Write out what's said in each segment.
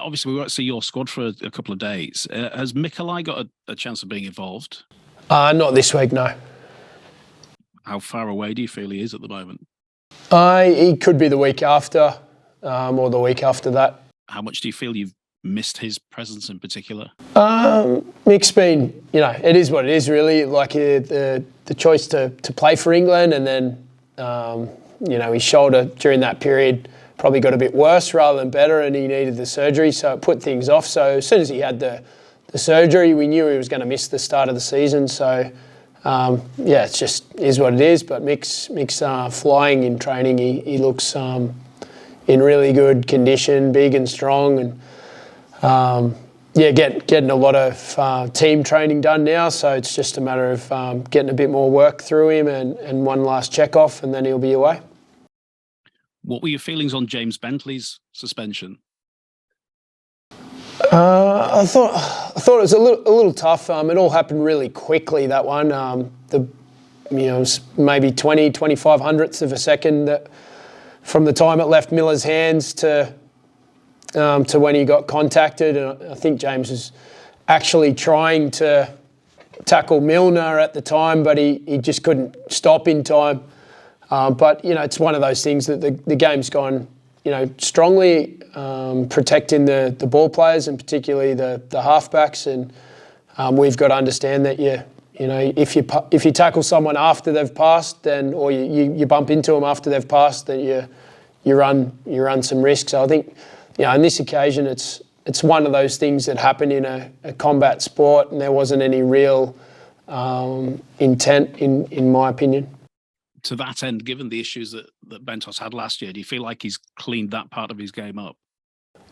obviously we won't see your squad for a couple of days. Has Mikolaj got a chance of being involved? Not this week, no. How far away do you feel he is at the moment? He could be the week after, or the week after that. How much do you feel you've missed his presence in particular? Mick's been, it is what it is really. Like the choice to play for England, and then, his shoulder during that period probably got a bit worse rather than better, and he needed the surgery, so it put things off. So as soon as he had the surgery, we knew he was going to miss the start of the season. So, it just is what it is. But Mick's flying in training. He looks in really good condition, big and strong, and getting a lot of team training done now. So it's just a matter of getting a bit more work through him and one last check off, and then he'll be away. What were your feelings on James Bentley's suspension? I thought it was a little tough. It all happened really quickly, that one. It was maybe 20, 25 hundredths of a second from the time it left Miller's hands to when he got contacted. And I think James was actually trying to tackle Milner at the time, but he just couldn't stop in time. But it's one of those things that the game's gone, strongly protecting the ball players, and particularly the halfbacks. And we've got to understand that if you tackle someone after they've passed, then or you bump into them after they've passed, then you run some risks. So I think on this occasion it's one of those things that happen in a combat sport, and there wasn't any real intent in my opinion. To that end, given the issues that Bentos had last year, do you feel like he's cleaned that part of his game up?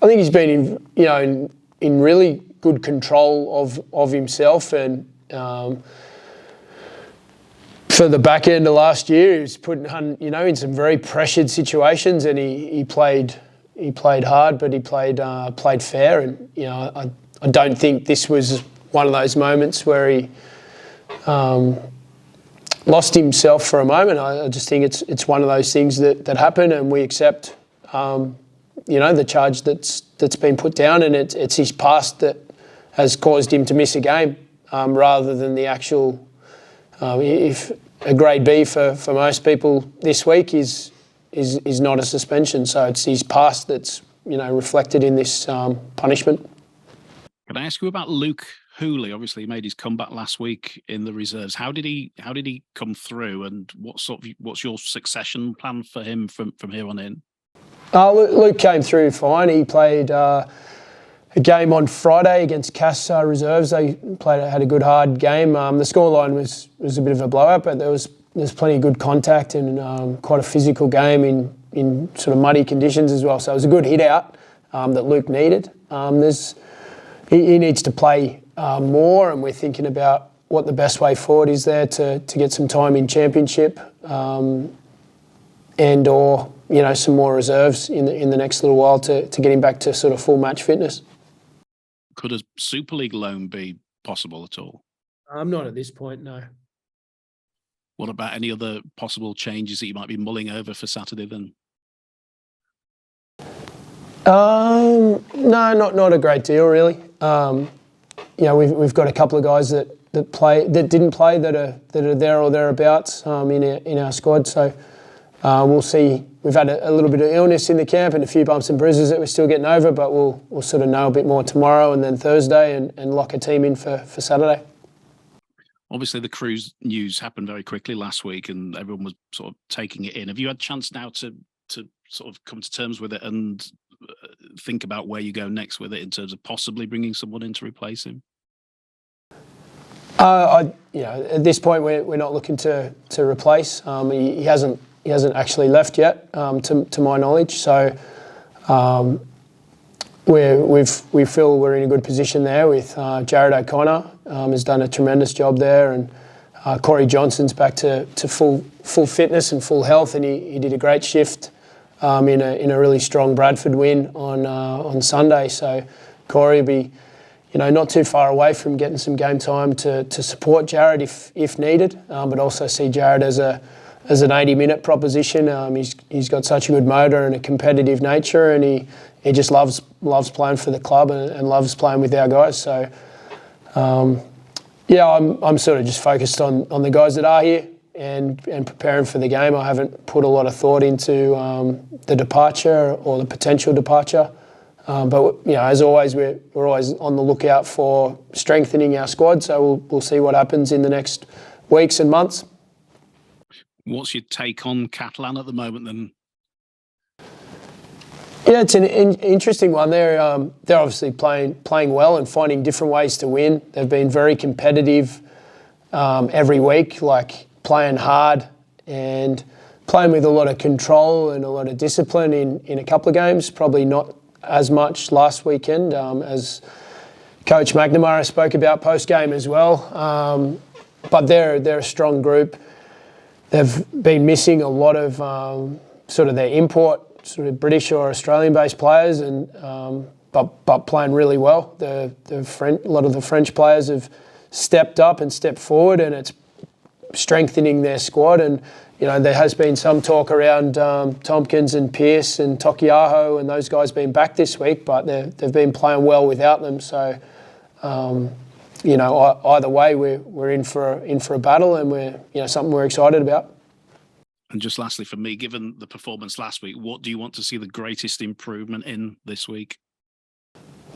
I think he's been in really good control of himself, and for the back end of last year, he was put in some very pressured situations, and he played hard, but he played fair, and I don't think this was one of those moments where he lost himself for a moment. I just think it's one of those things that happen, and we accept the charge that's been put down, and it's his past that has caused him to miss a game, rather than the actual. If a grade B for most people this week is not a suspension, so it's his past that's reflected in this punishment. Can I ask you about Luke Hooley? Obviously, he made his comeback last week in the reserves. How did he come through, and what's your succession plan for him from here on in? Luke came through fine. He played a game on Friday against Cass reserves. They had a good hard game. The scoreline was a bit of a blowout, but there's plenty of good contact and quite a physical game in sort of muddy conditions as well. So it was a good hit out that Luke needed. He needs to play more, and we're thinking about what the best way forward is there to get some time in championship, and or some more reserves in the next little while to get him back to sort of full match fitness. Could a Super League loan be possible at all? Not at this point, no. What about any other possible changes that you might be mulling over for Saturday then? No, not a great deal really. We've got a couple of guys that didn't play that are there or thereabouts in our squad. So we'll see. We've had a little bit of illness in the camp and a few bumps and bruises that we're still getting over, but we'll sort of know a bit more tomorrow and then Thursday and lock a team in for Saturday. Obviously, the Kruise news happened very quickly last week, and everyone was sort of taking it in. Have you had a chance now to sort of come to terms with it and think about where you go next with it in terms of possibly bringing someone in to replace him? At this point, we're not looking to replace. He hasn't actually left yet, to my knowledge. So we feel we're in a good position there with Jared O'Connor has done a tremendous job there, and Corey Johnson's back to full fitness and full health, and he did a great shift in a really strong Bradford win on Sunday. So Corey will be not too far away from getting some game time to support Jared if needed, but also see Jared as an 80-minute proposition. He's got such a good motor and a competitive nature, and he just loves playing for the club and loves playing with our guys. So, I'm sort of just focused on the guys that are here and preparing for the game. I haven't put a lot of thought into the departure or the potential departure. But as always, we're always on the lookout for strengthening our squad. So we'll see what happens in the next weeks and months. What's your take on Catalan at the moment then? Yeah, it's an interesting one. They're obviously playing well and finding different ways to win. They've been very competitive every week, like playing hard and playing with a lot of control and a lot of discipline in a couple of games. Probably not as much last weekend, as Coach McNamara spoke about post-game as well. But they're a strong group. They've been missing a lot of sort of their import, sort of British or Australian-based players, and but playing really well. A lot of the French players have stepped up and stepped forward, and it's strengthening their squad. And there has been some talk around Tompkins and Pearce and Tokiaho and those guys being back this week, but they've been playing well without them. So, either way, we're in for a battle, and we're something we're excited about. And just lastly, for me, given the performance last week, what do you want to see the greatest improvement in this week?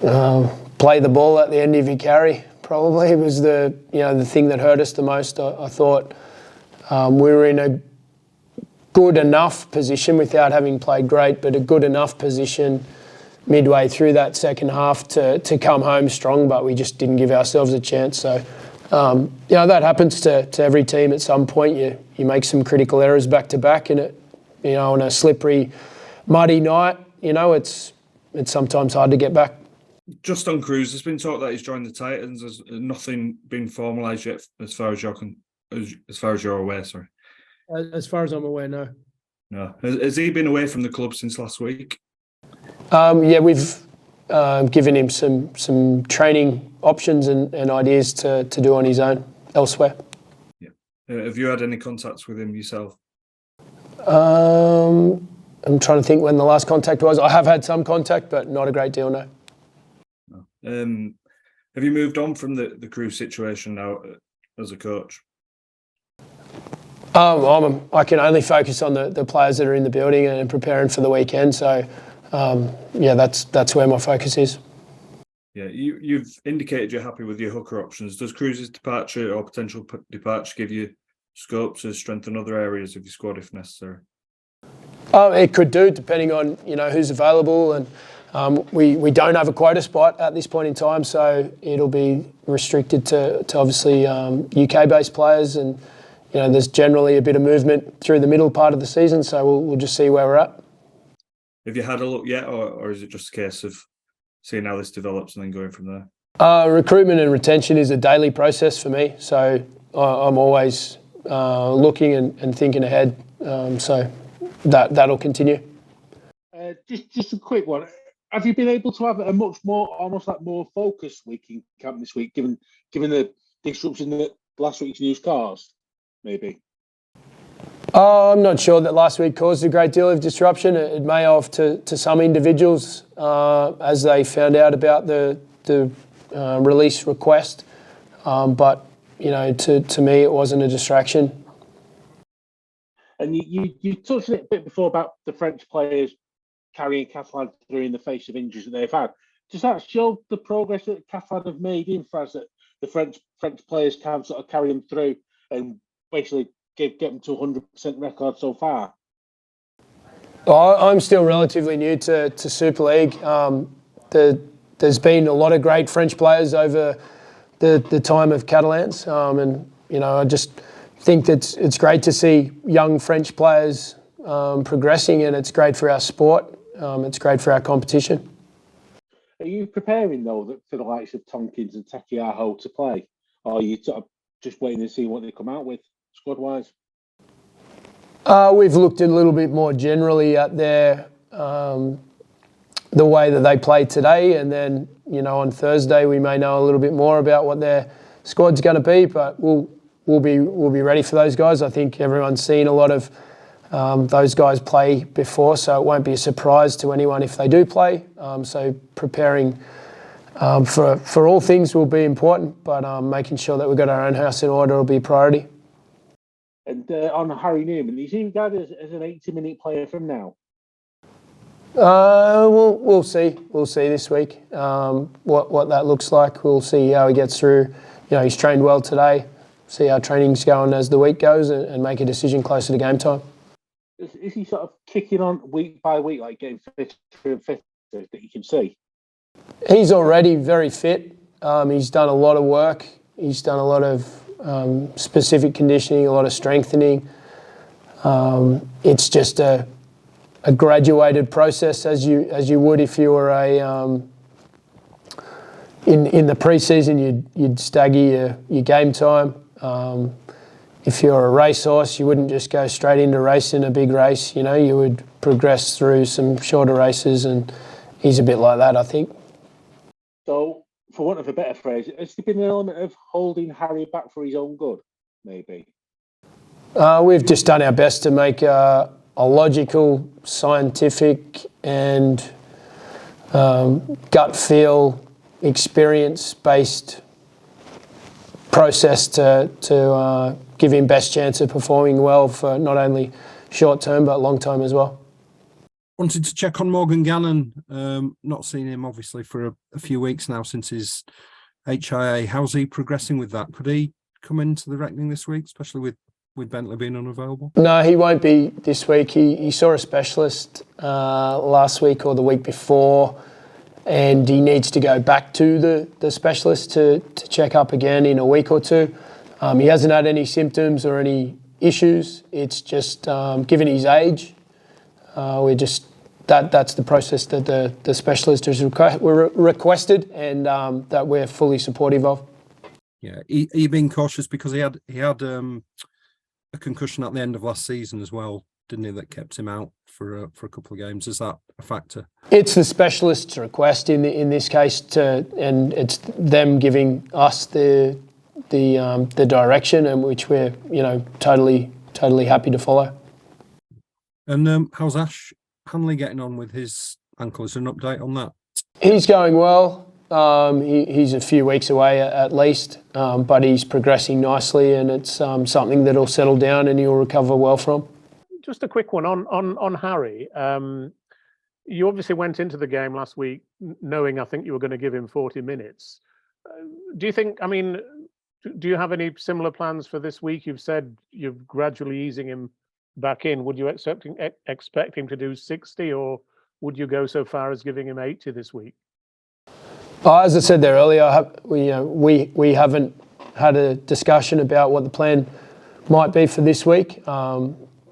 Play the ball at the end of your carry. Probably was the thing that hurt us the most. I thought we were in a good enough position without having played great, but a good enough position midway through that second half to come home strong, but we just didn't give ourselves a chance. So, that happens to every team at some point. You make some critical errors back to back, and on a slippery, muddy night, it's sometimes hard to get back. Just on Kruise, there's been talk that he's joined the Titans. There's nothing been formalised yet, as far as you're aware. Sorry. As far as I'm aware, no. No. Has he been away from the club since last week? We've given him some training options and ideas to do on his own elsewhere. Yeah. Have you had any contacts with him yourself? I'm trying to think when the last contact was. I have had some contact, but not a great deal, no. Have you moved on from the Kruise situation now as a coach? I can only focus on the players that are in the building and preparing for the weekend. So, that's where my focus is. Yeah, you've indicated you're happy with your hooker options. Does Kruise's departure or potential departure give you scope to strengthen other areas of your squad if necessary? It could do, depending on who's available, and we don't have a quota spot at this point in time, so it'll be restricted to obviously UK-based players, and there's generally a bit of movement through the middle part of the season, so we'll just see where we're at. Have you had a look yet, or is it just a case of seeing how this develops and then going from there? Recruitment and retention is a daily process for me, so I'm always looking and thinking ahead. So that'll continue. Just a quick one. Have you been able to have a much more, almost like more focused week in camp this week, given the disruption that last week's news caused? Maybe. I'm not sure that last week caused a great deal of disruption. It may have to some individuals as they found out about the release request. But to me, it wasn't a distraction. And you touched a bit before about the French players carrying Catalan through in the face of injuries that they've had. Does that show the progress that Catalan have made in France, that the French players can sort of carry them through and basically get them to 100% record so far? I'm still relatively new to Super League. There's been a lot of great French players over the time of Catalans, and I just think that it's great to see young French players progressing, and it's great for our sport. It's great for our competition. Are you preparing though for the likes of Tompkins and Takiaho to play, or are you sort of just waiting to see what they come out with squad-wise? We've looked a little bit more generally at their the way that they play today, and then on Thursday we may know a little bit more about what their squad's going to be. But we'll be ready for those guys. I think everyone's seen a lot of Those guys play before, so it won't be a surprise to anyone if they do play. So preparing for all things will be important, but making sure that we've got our own house in order will be a priority. And on Harry Newman, is he regarded as an 80-minute player from now? We'll see. We'll see this week what that looks like. We'll see how he gets through. He's trained well today. See how training's going as the week goes, and make a decision closer to game time. Is he sort of kicking on week by week, like getting fitter and fitter that you can see? He's already very fit. He's done a lot of work. He's done a lot of specific conditioning, a lot of strengthening. It's just a graduated process as you would if you were in the pre-season. You'd stagger your game time. If you're a racehorse, you wouldn't just go straight into racing a big race. You would progress through some shorter races, and he's a bit like that, I think. So, for want of a better phrase, has there been an element of holding Harry back for his own good, maybe? We've just done our best to make a logical, scientific and gut feel, experience-based process to give him best chance of performing well for not only short term but long term as well. Wanted to check on Morgan Gannon. Not seen him obviously for a few weeks now since his HIA. How's he progressing with that? Could he come into the reckoning this week, especially with Bentley being unavailable? No, he won't be this week. He saw a specialist last week or the week before, and he needs to go back to the specialist to check up again in a week or two. He hasn't had any symptoms or any issues. It's just given his age, that's the process that the specialist has requested, and that we're fully supportive of. Yeah, are you being cautious because he had a concussion at the end of last season as well, didn't he? That kept him out for a couple of games. Is that a factor? It's the specialist's request in this case, and it's them giving us the direction, and which we're totally happy to follow. And how's Ash Handley getting on with his ankle? Is there an update on that? He's going well. He's a few weeks away at least, but he's progressing nicely, and it's something that'll settle down and he'll recover well from. Just a quick one on Harry. You obviously went into the game last week knowing I think you were going to give him 40 minutes. Do you have any similar plans for this week? You've said you're gradually easing him back in. Would you expect him to do 60, or would you go so far as giving him 80 this week? As I said there earlier, we haven't had a discussion about what the plan might be for this week.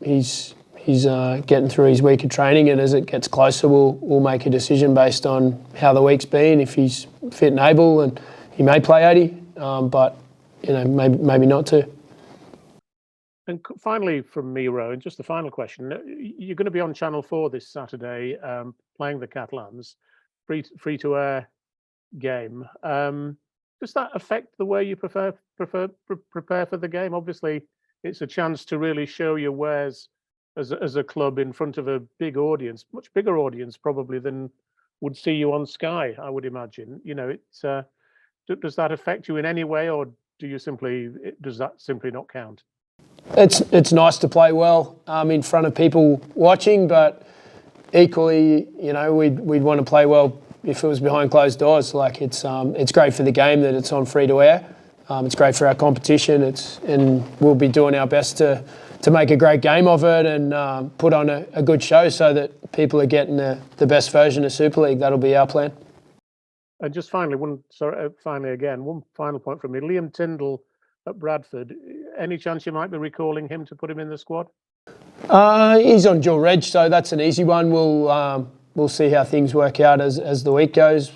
He's getting through his week of training, and as it gets closer, we'll make a decision based on how the week's been. If he's fit and able, and he may play 80, but maybe not to. And finally, from me, Rohan, just the final question: you're going to be on Channel 4 this Saturday, playing the Catalans, free to air game. Does that affect the way you prepare for the game? Obviously, it's a chance to really show your wares as a club in front of a big audience, much bigger audience probably than would see you on Sky, I would imagine. Does that affect you in any way, or does that simply not count? It's nice to play well in front of people watching, but equally, we'd want to play well if it was behind closed doors. Like it's great for the game that it's on free to air. It's great for our competition. And we'll be doing our best to make a great game of it and put on a good show so that people are getting the best version of Super League. That'll be our plan. And just finally, one final point from me. Liam Tyndall at Bradford. Any chance you might be recalling him to put him in the squad? He's on dual reg, so that's an easy one. We'll see how things work out as the week goes.